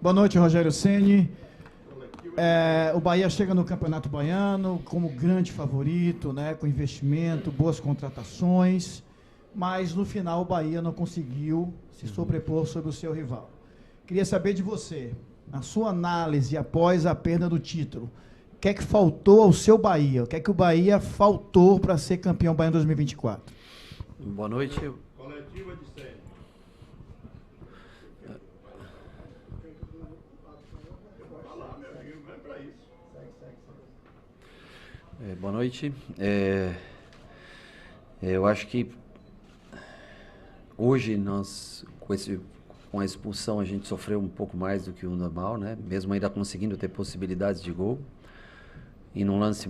Boa noite, Rogério Ceni. O Bahia chega no Campeonato Baiano como grande favorito, né, com investimento, boas contratações, mas no final o Bahia não conseguiu se sobrepor sobre o seu rival. Queria saber de você, a sua análise após a perda do título. O que é que faltou ao seu Bahia? O que é que o Bahia faltou para ser campeão baiano 2024? Boa noite. Coletiva de Ceni. Boa noite. Eu acho que hoje nós, com a expulsão, a gente sofreu um pouco mais do que o normal, né? Mesmo ainda conseguindo ter possibilidades de gol. E num lance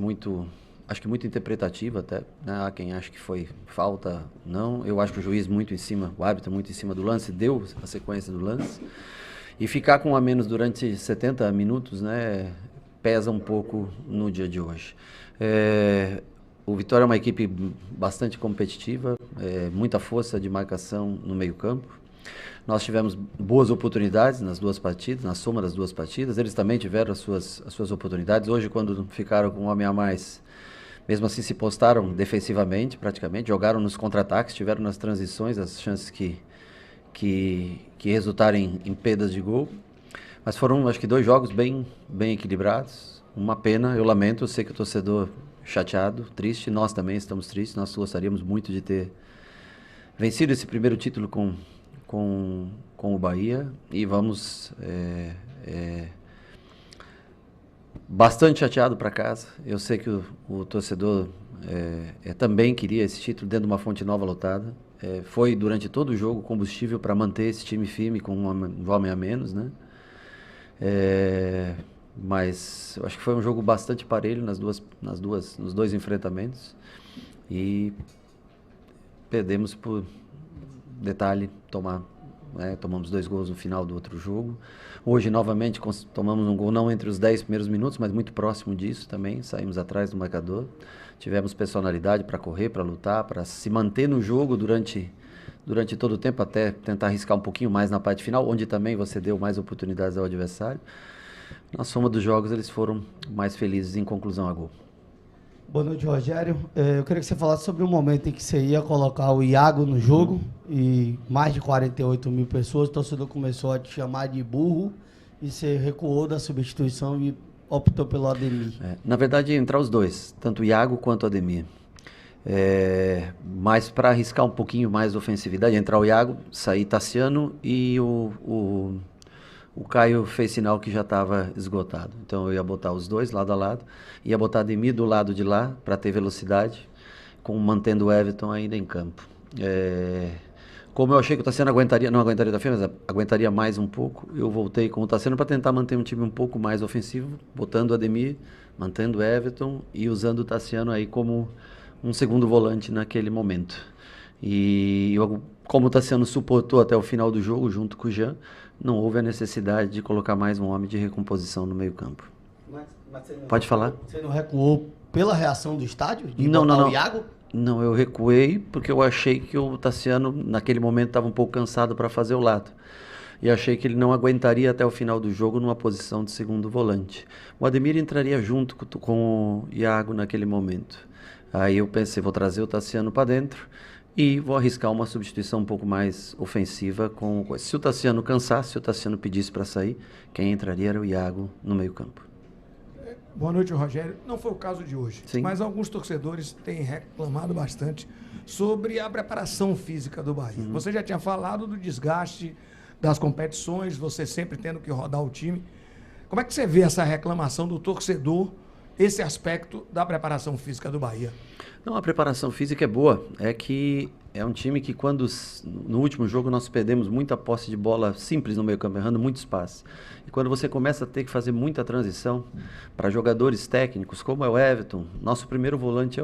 acho que muito interpretativo até, né? Há quem acha que foi falta, não. Eu acho que o juiz muito em cima, o árbitro muito em cima do lance, deu a sequência do lance. E ficar com um a menos durante 70 minutos, né, pesa um pouco no dia de hoje. O Vitória é uma equipe bastante competitiva, muita força de marcação no meio-campo. Nós tivemos boas oportunidades nas duas partidas, na soma das duas partidas. Eles também tiveram as suas oportunidades. Hoje, quando ficaram com um homem a mais, mesmo assim se postaram defensivamente, praticamente. Jogaram nos contra-ataques, tiveram nas transições as chances que resultaram em perdas de gol. Mas foram, acho que, 2 jogos bem equilibrados. Uma pena, eu lamento, eu sei que o torcedor chateado, triste. Nós também estamos tristes. Nós gostaríamos muito de ter vencido esse primeiro título com o Bahia, e vamos bastante chateado para casa. Eu sei que o torcedor também queria esse título dentro de uma Fonte Nova lotada. Foi durante todo o jogo combustível para manter esse time firme com um homem a menos, né? Mas eu acho que foi um jogo bastante parelho nos 2 enfrentamentos, e perdemos por detalhe, tomamos 2 gols no final do outro jogo. Hoje, novamente, tomamos um gol não entre os 10 primeiros minutos, mas muito próximo disso também. Saímos atrás do marcador. Tivemos personalidade para correr, para lutar, para se manter no jogo durante todo o tempo, até tentar arriscar um pouquinho mais na parte final, onde também você deu mais oportunidades ao adversário. Na soma dos jogos, eles foram mais felizes em conclusão a gol. Boa noite, Rogério. Eu queria que você falasse sobre o momento em que você ia colocar o Iago no jogo, e mais de 48 mil pessoas, o torcedor começou a te chamar de burro, e você recuou da substituição e optou pelo Ademir. Na verdade, ia entrar os dois, tanto o Iago quanto o Ademir. Mas para arriscar um pouquinho mais de ofensividade, entrar o Iago, sair Tassiano, e o Caio fez sinal que já estava esgotado. Então eu ia botar os dois lado a lado, ia botar Ademir do lado de lá para ter velocidade, mantendo o Everton ainda em campo. Como eu achei que o Tassiano não aguentaria da frente, mas aguentaria mais um pouco, eu voltei com o Tassiano para tentar manter um time um pouco mais ofensivo, botando o Ademir, mantendo o Everton e usando o Tassiano aí como um segundo volante naquele momento. E como o Tassiano suportou até o final do jogo junto com o Jean, não houve a necessidade de colocar mais um homem de recomposição no meio-campo. Pode falar? Você não recuou pela reação do estádio? De não. o Iago? Não, eu recuei porque eu achei que o Tassiano, naquele momento, estava um pouco cansado para fazer o lado. E achei que ele não aguentaria até o final do jogo numa posição de segundo volante. O Ademir entraria junto com o Iago naquele momento. Aí eu pensei, vou trazer o Tassiano para dentro e vou arriscar uma substituição um pouco mais ofensiva. Se o Tassiano cansasse, se o Tassiano pedisse para sair, quem entraria era o Iago no meio-campo. Boa noite, Rogério. Não foi o caso de hoje, Sim. Mas alguns torcedores têm reclamado bastante sobre a preparação física do Bahia. Você já tinha falado do desgaste das competições, você sempre tendo que rodar o time. Como é que você vê essa reclamação do torcedor, esse aspecto da preparação física do Bahia? Não, a preparação física é boa. É que é um time que no último jogo nós perdemos muita posse de bola simples no meio campo, errando muito espaço. E quando você começa a ter que fazer muita transição para jogadores técnicos, como é o Everton, nosso primeiro volante é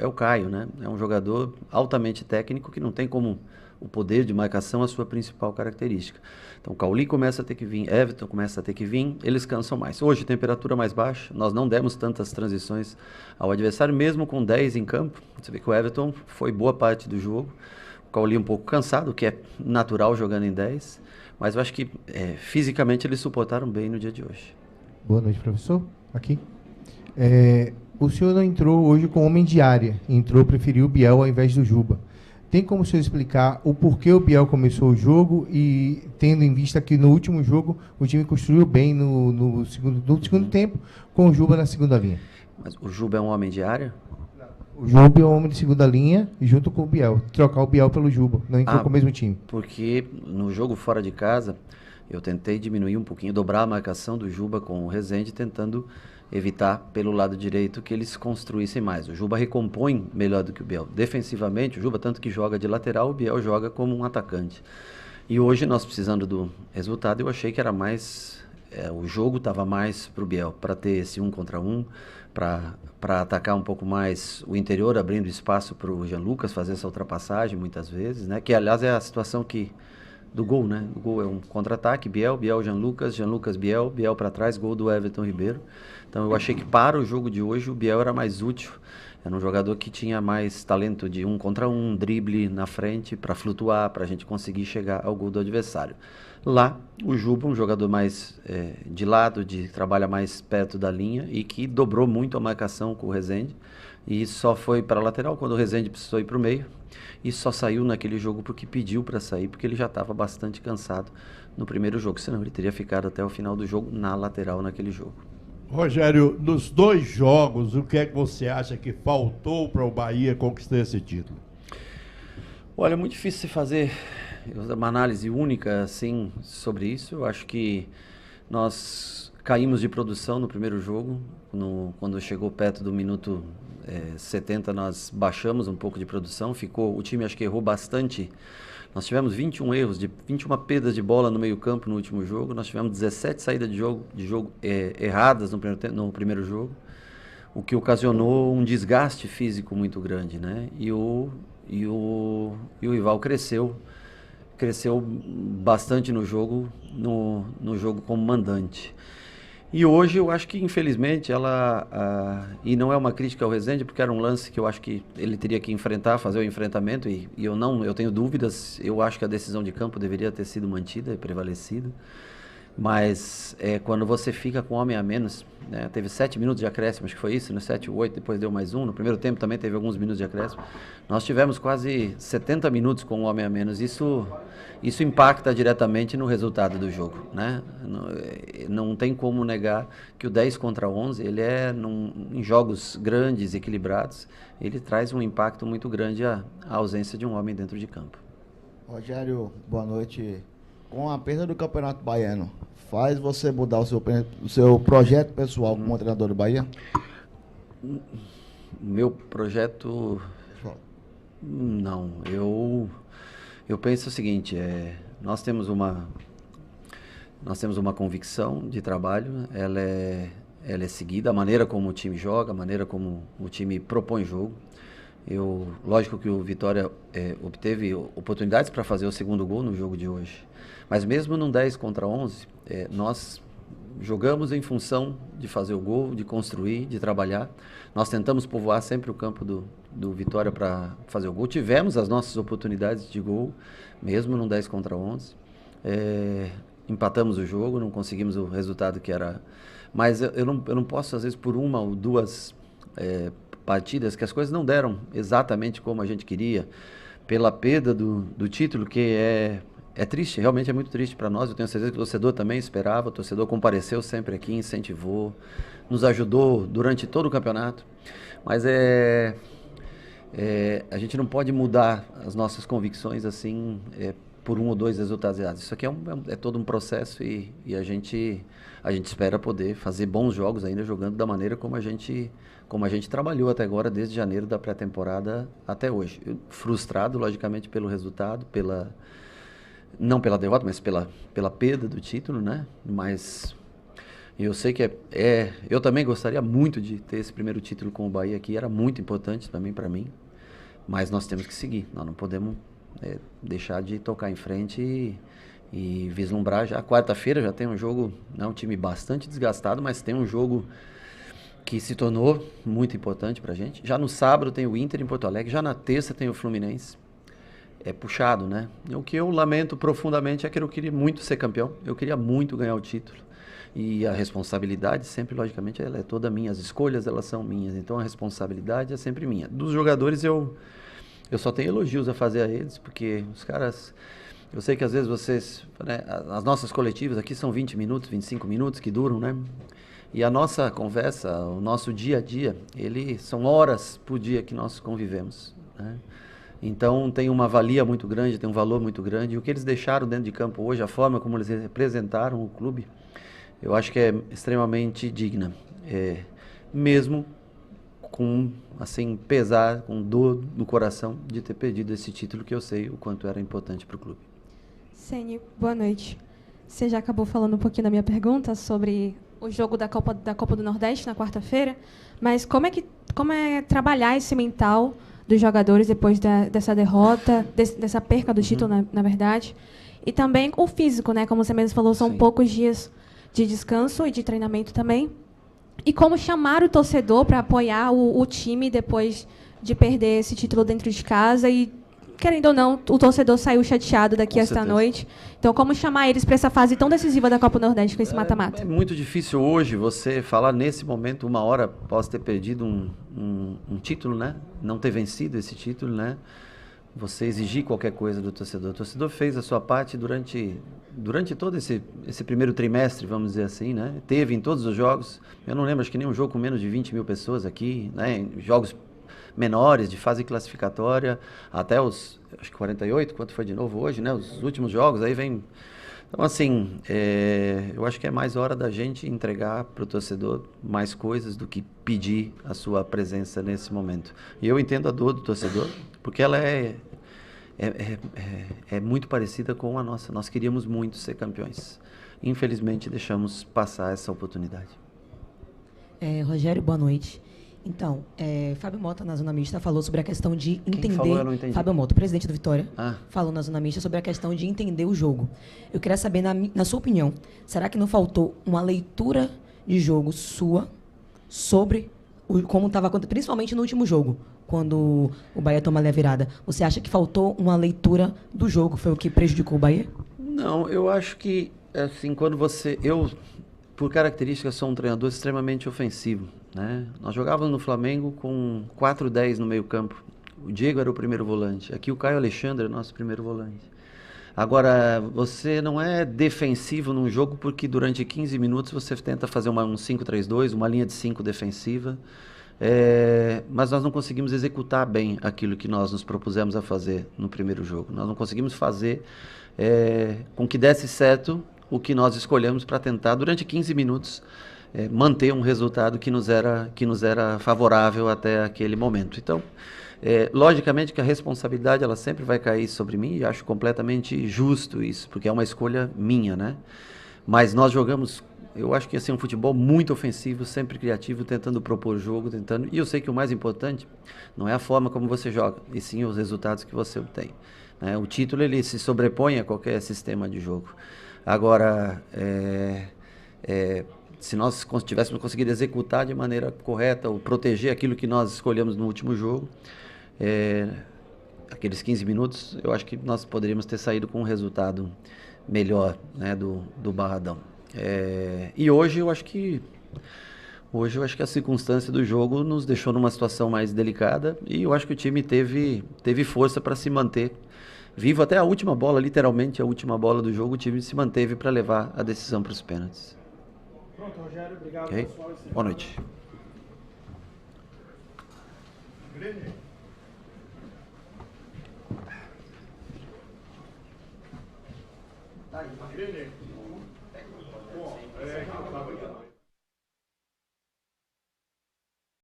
o Caio, né? É um jogador altamente técnico que não tem como o poder de marcação a sua principal característica. Então, Cauli começa a ter que vir, Everton começa a ter que vir, eles cansam mais. Hoje, temperatura mais baixa, nós não demos tantas transições ao adversário, mesmo com 10 em campo. Você vê que o Everton foi boa parte do jogo. Cauli um pouco cansado, o que é natural jogando em 10, mas eu acho que fisicamente eles suportaram bem no dia de hoje. Boa noite, professor. Aqui. O senhor não entrou hoje com homem de área, preferiu o Biel ao invés do Juba. Tem como o senhor explicar o porquê o Biel começou o jogo e tendo em vista que no último jogo o time construiu bem no segundo tempo com o Juba na segunda linha? Mas o Juba é um homem de área? O Juba é um homem de segunda linha junto com o Biel. Trocar o Biel pelo Juba, não entrou com o mesmo time. Porque no jogo fora de casa, eu tentei diminuir um pouquinho, dobrar a marcação do Juba com o Rezende, tentando evitar pelo lado direito que eles construíssem mais. O Juba recompõe melhor do que o Biel. Defensivamente, o Juba tanto que joga de lateral, o Biel joga como um atacante. E hoje, nós precisando do resultado, eu achei que era mais... o jogo estava mais para o Biel, para ter esse 1 contra 1, para atacar um pouco mais o interior, abrindo espaço para o Jean Lucas fazer essa ultrapassagem muitas vezes, né? Que aliás é a situação do gol, né? O gol é um contra-ataque, Biel, Jean Lucas, Biel para trás, gol do Everton Ribeiro. Então eu achei que para o jogo de hoje o Biel era mais útil, era um jogador que tinha mais talento de 1 contra 1, drible na frente para flutuar, para a gente conseguir chegar ao gol do adversário. Lá, o Juba, um jogador mais de lado, trabalha mais perto da linha e que dobrou muito a marcação com o Rezende e só foi para a lateral quando o Rezende precisou ir para o meio e só saiu naquele jogo porque pediu para sair, porque ele já estava bastante cansado no primeiro jogo, senão ele teria ficado até o final do jogo na lateral naquele jogo. Rogério, nos 2 jogos, o que é que você acha que faltou para o Bahia conquistar esse título? Olha, é muito difícil se fazer uma análise única assim sobre isso. Eu acho que nós caímos de produção no primeiro jogo. Quando chegou perto do minuto 70, nós baixamos um pouco de produção. O time acho que errou bastante. Nós tivemos 21 erros, 21 perdas de bola no meio campo no último jogo. Nós tivemos 17 saídas de jogo erradas no primeiro jogo, o que ocasionou um desgaste físico muito grande, né? E o Ival cresceu bastante no jogo como mandante. E hoje eu acho que, infelizmente, e não é uma crítica ao Rezende, porque era um lance que eu acho que ele teria que fazer o enfrentamento, e eu tenho dúvidas, eu acho que a decisão de campo deveria ter sido mantida e prevalecida, mas quando você fica com um homem a menos, né, teve 7 minutos de acréscimo, acho que foi isso, né, 7 ou 8, depois deu mais 1, no primeiro tempo também teve alguns minutos de acréscimo, nós tivemos quase 70 minutos com um homem a menos, isso impacta diretamente no resultado do jogo, né? Não tem como negar que o 10 contra 11, ele em jogos grandes, equilibrados, ele traz um impacto muito grande a ausência de um homem dentro de campo. Rogério, boa noite. Com a perda do Campeonato Baiano, faz você mudar o seu projeto pessoal como treinador do Bahia? Meu projeto... Não, eu penso o seguinte, nós temos uma convicção de trabalho, ela é seguida, a maneira como o time joga, a maneira como o time propõe jogo. Lógico que o Vitória obteve oportunidades para fazer o segundo gol no jogo de hoje, mas mesmo num 10 contra 11, nós jogamos em função de fazer o gol, de construir, de trabalhar. Nós tentamos povoar sempre o campo do Vitória para fazer o gol. Tivemos as nossas oportunidades de gol, mesmo num 10 contra 11. Empatamos o jogo, não conseguimos o resultado que era... Mas eu não posso, às vezes, por uma ou duas partidas, que as coisas não deram exatamente como a gente queria, pela perda do título, que é triste, realmente é muito triste para nós. Eu tenho certeza que o torcedor também esperava, o torcedor compareceu sempre aqui, incentivou, nos ajudou durante todo o campeonato. Mas a gente não pode mudar as nossas convicções assim por 1 ou 2 resultados errados. Isso aqui é todo um processo e a gente espera poder fazer bons jogos ainda, jogando da maneira como a gente trabalhou até agora, desde janeiro da pré-temporada até hoje. Frustrado, logicamente, pelo resultado, não pela derrota, mas pela perda do título, né? Mas eu sei que eu também gostaria muito de ter esse primeiro título com o Bahia aqui, era muito importante também para mim, mas nós temos que seguir, nós não podemos deixar de tocar em frente e vislumbrar já. Quarta-feira já tem um jogo, um time bastante desgastado, mas tem um jogo que se tornou muito importante pra gente. Já no sábado tem o Inter em Porto Alegre, já na terça tem o Fluminense. é puxado, né? O que eu lamento profundamente é que eu queria muito ser campeão, eu queria muito ganhar o título. E a responsabilidade sempre, logicamente, ela é toda minha, as escolhas elas são minhas, então a responsabilidade é sempre minha. Dos jogadores eu só tenho elogios a fazer a eles, porque os caras, eu sei que às vezes vocês, né, as nossas coletivas aqui são 20 minutos, 25 minutos que duram, né? E a nossa conversa, o nosso dia a dia, são horas por dia que nós convivemos, né? Então tem uma valia muito grande, tem um valor muito grande. E o que eles deixaram dentro de campo hoje, a forma como eles representaram o clube, eu acho que é extremamente digna. Mesmo com, assim, pesar, com dor no coração de ter perdido esse título, que eu sei o quanto era importante para o clube. Sene, boa noite. Você já acabou falando um pouquinho da minha pergunta sobre o jogo da Copa do Nordeste na quarta-feira, mas como é trabalhar esse mental dos jogadores depois dessa derrota, dessa perca do título, na verdade, e também o físico, né? Como você mesmo falou, são poucos dias de descanso e de treinamento também. E como chamar o torcedor para apoiar o time depois de perder esse título dentro de casa e, querendo ou não, o torcedor saiu chateado daqui esta noite. Então, como chamar eles para essa fase tão decisiva da Copa do Nordeste com esse mata-mata? É muito difícil hoje você falar nesse momento, uma hora após ter perdido um título, né? Não ter vencido esse título, né? Você exigir qualquer coisa do torcedor. O torcedor fez a sua parte durante todo esse primeiro trimestre, vamos dizer assim, né? Teve em todos os jogos. Eu não lembro, acho que nenhum jogo com menos de 20 mil pessoas aqui, né? Jogos menores, de fase classificatória, até os, acho que 48, quanto foi de novo hoje, né? Os últimos jogos, aí vem... Então, assim, eu acho que é mais hora da gente entregar para o torcedor mais coisas do que pedir a sua presença nesse momento. E eu entendo a dor do torcedor, porque ela é muito parecida com a nossa. Nós queríamos muito ser campeões. Infelizmente, deixamos passar essa oportunidade. Rogério, boa noite. Então, Fábio Mota, na Zona Mista, falou sobre a questão de entender... Quem falou? Eu não entendi. Fábio Mota, presidente do Vitória, falou na Zona Mista sobre a questão de entender o jogo. Eu queria saber, na sua opinião, será que não faltou uma leitura de jogo sua sobre como estava acontecendo, principalmente no último jogo, quando o Bahia toma ali a virada? Você acha que faltou uma leitura do jogo? Foi o que prejudicou o Bahia? Não, eu acho que, assim, quando você... Eu, por característica, sou um treinador extremamente ofensivo, né? Nós jogávamos no Flamengo com 4-10 no meio campo. O Diego era o primeiro volante. Aqui o Caio Alexandre é nosso primeiro volante. Agora, você não é defensivo num jogo porque durante 15 minutos você tenta fazer um 5-3-2, uma linha de 5 defensiva. Mas nós não conseguimos executar bem aquilo que nós nos propusemos a fazer no primeiro jogo. Nós não conseguimos fazer com que desse certo o que nós escolhemos para tentar, durante 15 minutos, manter um resultado que nos era favorável até aquele momento. Então, logicamente que a responsabilidade ela sempre vai cair sobre mim, e acho completamente justo isso, porque é uma escolha minha, né? Mas nós jogamos, eu acho que assim, um futebol muito ofensivo, sempre criativo, tentando propor jogo, e eu sei que o mais importante não é a forma como você joga, e sim os resultados que você obtém, né? O título ele se sobrepõe a qualquer sistema de jogo. Agora, se nós tivéssemos conseguido executar de maneira correta ou proteger aquilo que nós escolhemos no último jogo, aqueles 15 minutos, eu acho que nós poderíamos ter saído com um resultado melhor, né, do Barradão. E hoje eu acho que a circunstância do jogo nos deixou numa situação mais delicada, e eu acho que o time teve força para se manter vivo até a última bola, literalmente a última bola do jogo. O time se manteve para levar a decisão para os pênaltis. Pronto, Rogério, obrigado, Okay? pessoal. Boa noite. Tá aí,